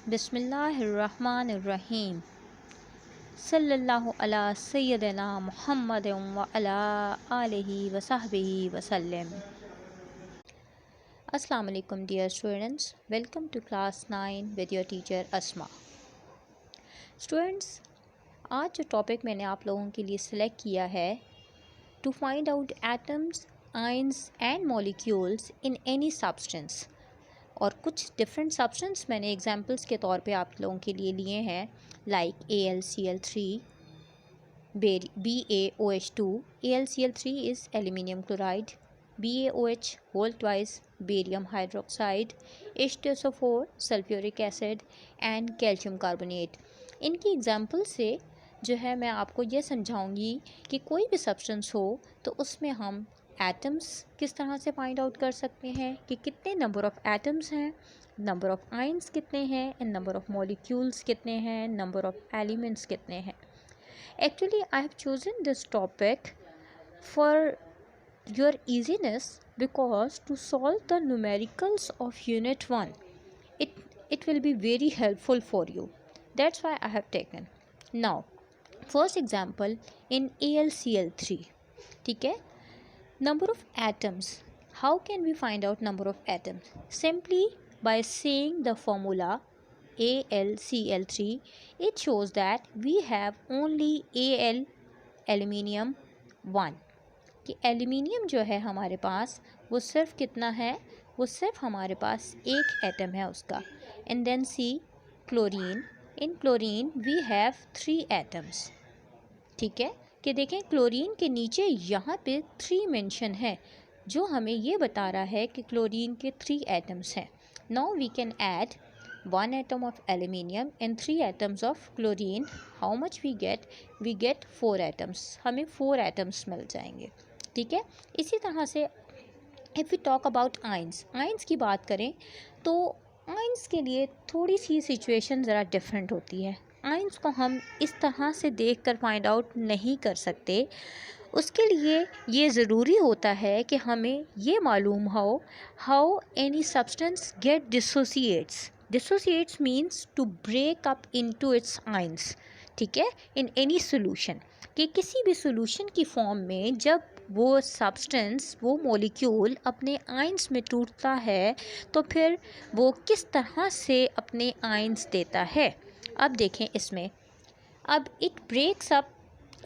बिस्मिल्लाहिर्रहमानिर्रहीम सल्लल्लाहु अला सय्यदना मुहम्मद व अला आलिहि व सहबिहि वसल्लम। अस्सलाम वालेकुम dear students, welcome to class 9 with your teacher Asma. Students, आज जो टॉपिक मैंने आप लोगों के लिए सिलेक्ट किया है, to find out atoms, ions and molecules in any substance. और कुछ डिफरेंट सब्सटेंस मैंने एग्जांपल्स के तौर पे आप लोगों के लिए लिए हैं, like AlCl3, BaOH2। AlCl3 is aluminium chloride, BaOH whole twice barium hydroxide, H2SO4 sulphuric acid and calcium carbonate. इनकी एग्जांपल से जो है मैं आपको ये समझाऊंगी कि कोई भी सब्सटेंस हो तो उसमें हम एटम्स किस तरह से फाइंड आउट कर सकते हैं कि कितने नंबर ऑफ़ एटम्स हैं, नंबर ऑफ़ आयंस कितने हैं एंड नंबर ऑफ़ मॉलिक्यूल्स कितने हैं, नंबर ऑफ़ एलिमेंट्स कितने हैं। Actually I have chosen this topic for your easiness because to solve the numericals of unit 1 it will be very helpful for you. That's why I have taken. Now first example in AlCl3, ठीक है। Number of atoms. How can we find out number of atoms? Simply by saying the formula AlCl3, it shows that we have only Al aluminium 1, कि aluminium जो है हमारे पास वो सिर्फ कितना है, वो सिर्फ हमारे पास एक एटम है उसका। And then C chlorine, in chlorine we have 3 atoms, ठीक है। कि देखें क्लोरीन के नीचे यहाँ पे 3 मेंशन है, जो हमें ये बता रहा है कि क्लोरीन के 3 एटम्स हैं। Now we can add 1 atom of aluminium and 3 atoms of chlorine. How much we get 4 atoms, हमें 4 एटम्स मिल जाएंगे, ठीक है। इसी तरह से if we talk about ions की बात करें तो आयंस के लिए थोड़ी सी सिचुएशन ज़रा डिफरेंट होती है। आयंस को हम इस तरह से देखकर फाइंड आउट नहीं कर सकते। उसके लिए ये ज़रूरी होता है कि हमें ये मालूम हो how any substance get dissociates means to break up into its ions, ठीक है, इन एनी सोल्यूशन। कि किसी भी सोल्यूशन की फॉर्म में जब वो सब्सटेंस, वो मॉलिक्यूल अपने आयंस में टूटता है तो फिर वो किस तरह से अपने आयंस देता है। अब देखें इसमें, अब it breaks up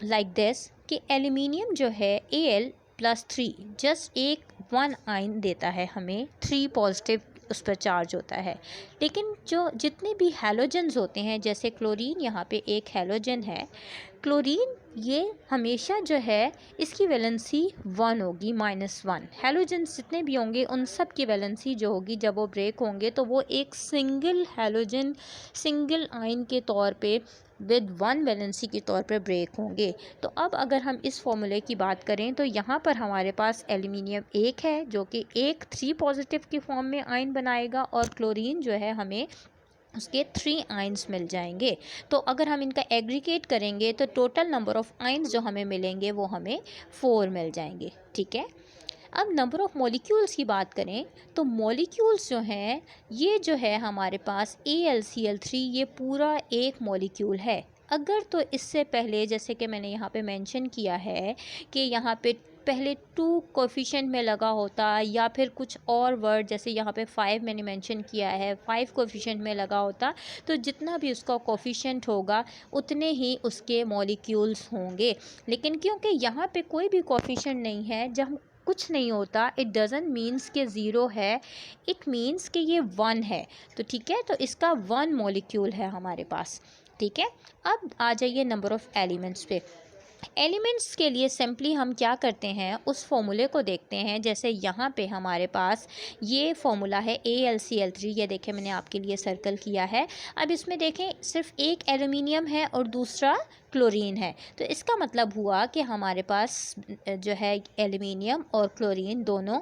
like this कि एल्यूमिनियम जो है Al+3 जस्ट एक 1 आयन देता है हमें, 3 पॉजिटिव उस पर चार्ज होता है। लेकिन जो जितने भी हैलोजेंस होते हैं, जैसे क्लोरीन यहाँ पे एक हैलोजन है, क्लोरीन ये हमेशा जो है इसकी वैलेंसी 1 होगी, -1। हैलोजेंस जितने भी होंगे उन सब की वैलेंसी जो होगी जब वो ब्रेक होंगे तो वो एक सिंगल हैलोजन, सिंगल आयन के तौर पे विद 1 वैलेंसी के तौर पर ब्रेक होंगे। तो अब अगर हम इस फॉर्मूले की बात करें तो यहाँ पर हमारे पास एल्यूमिनियम एक है जो कि एक 3 पॉजिटिव की फॉर्म में आयन बनाएगा, और क्लोरीन जो है हमें उसके 3 आयंस मिल जाएंगे। तो अगर हम इनका एग्रीगेट करेंगे तो टोटल नंबर ऑफ़ आयंस जो हमें मिलेंगे वो हमें 4 मिल जाएंगे, ठीक है। अब नंबर ऑफ़ मॉलिक्यूल्स की बात करें तो मॉलिक्यूल्स जो हैं, ये जो है हमारे पास AlCl3 ये पूरा एक मॉलिक्यूल है। अगर तो इससे पहले जैसे कि मैंने यहाँ पे मेंशन किया है कि यहाँ पे पहले 2 कोफिशिएंट में लगा होता, या फिर कुछ और वर्ड जैसे यहाँ पे 5 मैंने मेंशन किया है, 5 कोफिशिएंट में लगा होता, तो जितना भी उसका कोफिशिएंट होगा उतने ही उसके मॉलिक्यूल्स होंगे। लेकिन क्योंकि यहाँ पे कोई भी कोफिशिएंट नहीं है, जब कुछ नहीं होता, इट डज़ंट मीन्स कि 0 है, इट मीन्स कि ये 1 है। तो ठीक है, तो इसका 1 मॉलिक्यूल है हमारे पास, ठीक है। अब आ जाइए नंबर ऑफ़ एलिमेंट्स पे। एलिमेंट्स के लिए सिंपली हम क्या करते हैं, उस फॉर्मूले को देखते हैं। जैसे यहाँ पे हमारे पास ये फॉर्मूला है AlCl3, ये देखें मैंने आपके लिए सर्कल किया है। अब इसमें देखें सिर्फ एक एल्यूमिनियम है और दूसरा क्लोरीन है, तो इसका मतलब हुआ कि हमारे पास जो है एल्यूमिनियम और क्लोरीन दोनों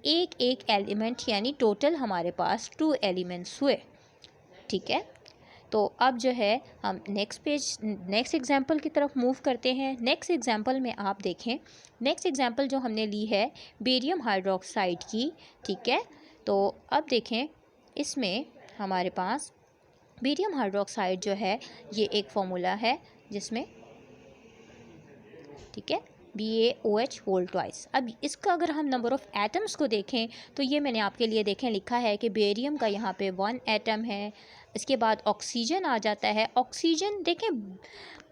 एक एक एलिमेंट, यानी टोटल हमारे पास 2 एलिमेंट्स हुए, ठीक है। तो अब जो है हम नेक्स्ट एग्जांपल की तरफ मूव करते हैं। नेक्स्ट एग्जांपल में आप देखें, नेक्स्ट एग्जांपल जो हमने ली है बेरियम हाइड्रोक्साइड की, ठीक है। तो अब देखें इसमें हमारे पास बेरियम हाइड्रोक्साइड जो है ये एक फॉर्मूला है जिसमें, ठीक है, BaOH होल ट्वाइस। अब इसका अगर हम नंबर ऑफ़ एटम्स को देखें तो ये मैंने आपके लिए देखें लिखा है कि बेरियम का यहाँ पे 1 एटम है। इसके बाद ऑक्सीजन आ जाता है। ऑक्सीजन देखें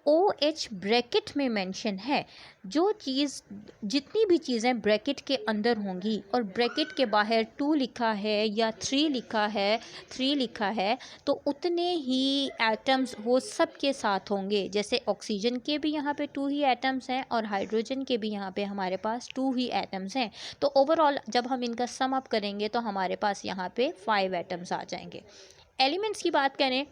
OH ब्रैकेट में मेंशन है। जो चीज़, जितनी भी चीज़ें ब्रैकेट के अंदर होंगी और ब्रैकेट के बाहर 2 लिखा है या 3 लिखा है, 3 लिखा है, तो उतने ही एटम्स वो सब के साथ होंगे। जैसे ऑक्सीजन के भी यहाँ पे 2 ही एटम्स हैं और हाइड्रोजन के भी यहाँ पे हमारे पास 2 ही एटम्स हैं। तो ओवरऑल जब हम इनका सम अप करेंगे तो हमारे पास यहाँ पे 5 एटम्स आ जाएंगे। एलिमेंट्स की बात करें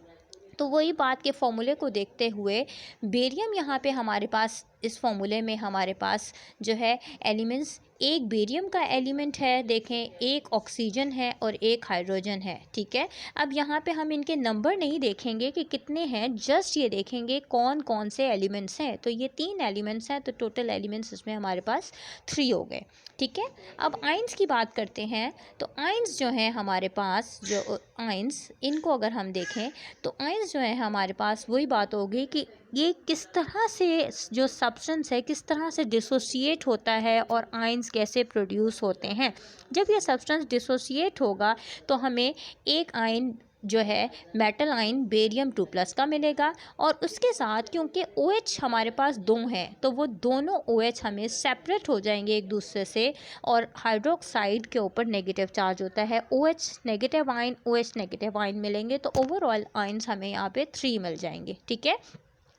तो वही बात के फॉर्मूले को देखते हुए बेरियम यहाँ पे हमारे पास, इस फॉर्मूले में हमारे पास जो है एलिमेंट्स, एक बेरियम का एलिमेंट है, देखें एक ऑक्सीजन है और एक हाइड्रोजन है, ठीक है। अब यहाँ पे हम इनके नंबर नहीं देखेंगे कि कितने हैं, जस्ट ये देखेंगे कौन कौन से एलिमेंट्स हैं। तो ये 3 एलिमेंट्स हैं, तो टोटल एलिमेंट्स इसमें हमारे पास 3 हो गए, ठीक है। अब आइंस की बात करते हैं तो आइंस जो हैं हमारे पास, जो आइंस, इनको अगर हम देखें तो आइंस जो है हमारे पास वही बात होगी कि ये किस तरह से, जो सब्सटेंस है किस तरह से डिसोसिएट होता है और आइंस कैसे प्रोड्यूस होते हैं। जब ये सब्सटेंस डिसोसिएट होगा तो हमें एक आयन जो है मेटल आयन बेरियम 2+ का मिलेगा, और उसके साथ क्योंकि OH हमारे पास 2 हैं तो वो दोनों OH हमें सेपरेट हो जाएंगे एक दूसरे से, और हाइड्रोक्साइड के ऊपर नेगेटिव चार्ज होता है, OH negative ion, OH negative ion मिलेंगे, तो ओवरऑल आयन्स हमें यहाँ पे 3 मिल जाएंगे, ठीक है।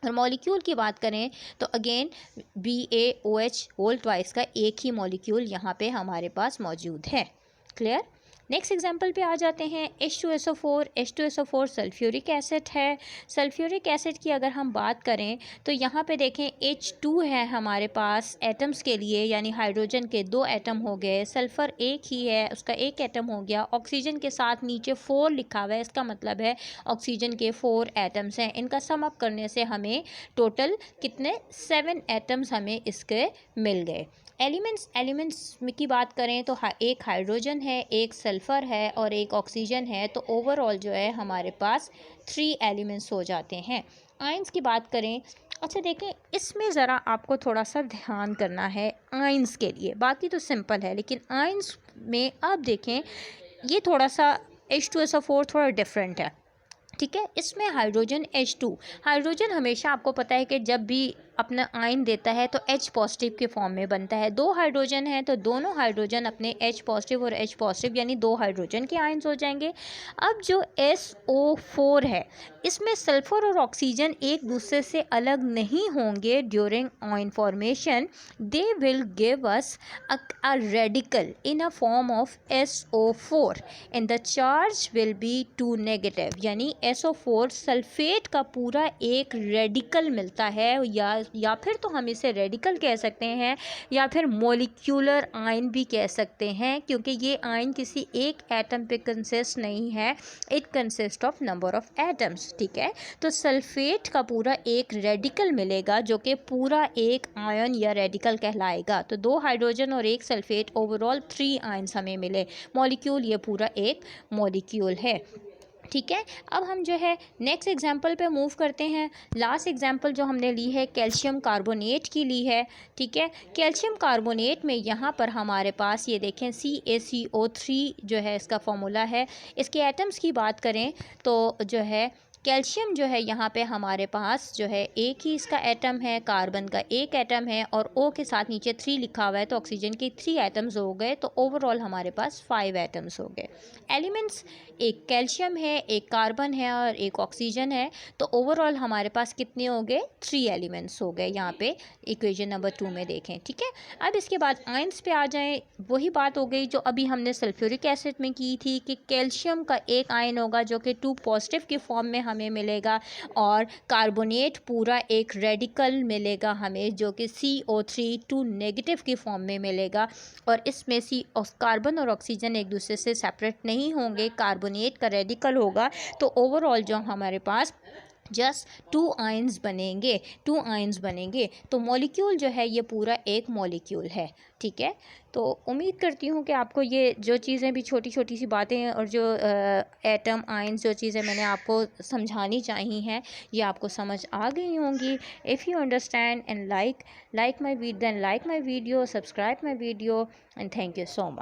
और मॉलिक्यूल की बात करें तो अगेन BaOH होल ट्वाइस का एक ही मॉलिक्यूल यहाँ पे हमारे पास मौजूद है। क्लियर। नेक्स्ट एग्जांपल पे आ जाते हैं। H2SO4 सल्फ्यूरिक एसिड है। सल्फ्यूरिक एसिड की अगर हम बात करें तो यहाँ पे देखें H2 है हमारे पास एटम्स के लिए, यानी हाइड्रोजन के 2 एटम हो गए, सल्फ़र एक ही है उसका 1 एटम हो गया, ऑक्सीजन के साथ नीचे 4 लिखा हुआ है, इसका मतलब है ऑक्सीजन के 4 एटम्स हैं। इनका सम अप करने से हमें टोटल कितने 7 एटम्स हमें इसके मिल गए। एलिमेंट्स की बात करें तो एक हाइड्रोजन है, एक सल्फ़र है और एक ऑक्सीजन है, तो ओवरऑल जो है हमारे पास 3 एलिमेंट्स हो जाते हैं। आयंस की बात करें, अच्छा देखें इसमें ज़रा आपको थोड़ा सा ध्यान करना है आयंस के लिए, बाकी तो सिंपल है, लेकिन आयंस में आप देखें ये थोड़ा सा H2SO4 थोड़ा डिफरेंट है, ठीक है। इसमें हाइड्रोजन H2, हाइड्रोजन हमेशा आपको पता है कि जब भी अपना आयन देता है तो H पॉजिटिव के फॉर्म में बनता है। 2 हाइड्रोजन है तो दोनों हाइड्रोजन अपने H पॉजिटिव और H पॉजिटिव यानी 2 हाइड्रोजन के आयन्स हो जाएंगे। अब जो SO4 है इसमें सल्फ़र और ऑक्सीजन एक दूसरे से अलग नहीं होंगे during ion formation, they will give us a radical in a form of SO4 and the charge will be 2 negative, यानी SO4 सल्फेट का पूरा एक रेडिकल मिलता है, या फिर तो हम इसे रेडिकल कह सकते हैं या फिर मोलिक्यूलर आयन भी कह सकते हैं, क्योंकि ये आयन किसी एक एटम पे कंसिस्ट नहीं है, it consist of number of atoms, ठीक है। तो सल्फेट का पूरा एक रेडिकल मिलेगा जो कि पूरा एक आयन या रेडिकल कहलाएगा। तो 2 हाइड्रोजन और एक सल्फेट, ओवरऑल 3 आयन्स हमें मिले। मॉलिक्यूल ये पूरा एक मॉलिक्यूल है, ठीक है। अब हम जो है नेक्स्ट एग्जाम्पल पे मूव करते हैं। लास्ट एग्जाम्पल जो हमने ली है कैल्शियम कार्बोनेट की ली है, ठीक है। कैल्शियम कार्बोनेट में यहाँ पर हमारे पास ये देखें CaCO3 जो है इसका फॉर्मूला है। इसके एटम्स की बात करें तो जो है कैल्शियम जो है यहाँ पे हमारे पास जो है एक ही इसका एटम है, कार्बन का 1 एटम है और O के साथ नीचे 3 लिखा हुआ है, तो ऑक्सीजन के 3 एटम्स हो गए, तो ओवरऑल हमारे पास 5 एटम्स हो गए। एलिमेंट्स एक कैल्शियम है, एक कार्बन है और एक ऑक्सीजन है, तो ओवरऑल हमारे पास कितने हो गए 3 एलिमेंट्स हो गए, यहाँ पे इक्वेशन नंबर 2 में देखें, ठीक है। अब इसके बाद आयंस पे आ जाएं, वही बात हो गई जो अभी हमने सल्फ्यूरिक एसिड में की थी कि कैल्शियम का एक आयन होगा जो कि 2 पॉजिटिव के फॉर्म में हमें मिलेगा, और कार्बोनेट पूरा एक रेडिकल मिलेगा हमें जो कि CO3 2 नेगेटिव के फॉर्म में मिलेगा, और इसमें कार्बन और ऑक्सीजन एक दूसरे से सेपरेट नहीं होंगे, कार्बोनेट का रेडिकल होगा, तो ओवरऑल जो हमारे पास जस्ट 2 आयन्स बनेंगे, 2 आयन्स बनेंगे। तो मॉलिक्यूल जो है ये पूरा एक मॉलिक्यूल है, ठीक है। तो उम्मीद करती हूँ कि आपको ये जो चीज़ें भी छोटी छोटी सी बातें और जो एटम आयन्स जो चीज़ें मैंने आपको समझानी चाहिए हैं ये आपको समझ आ गई होंगी। If you understand and like my video, subscribe my video and thank you so much.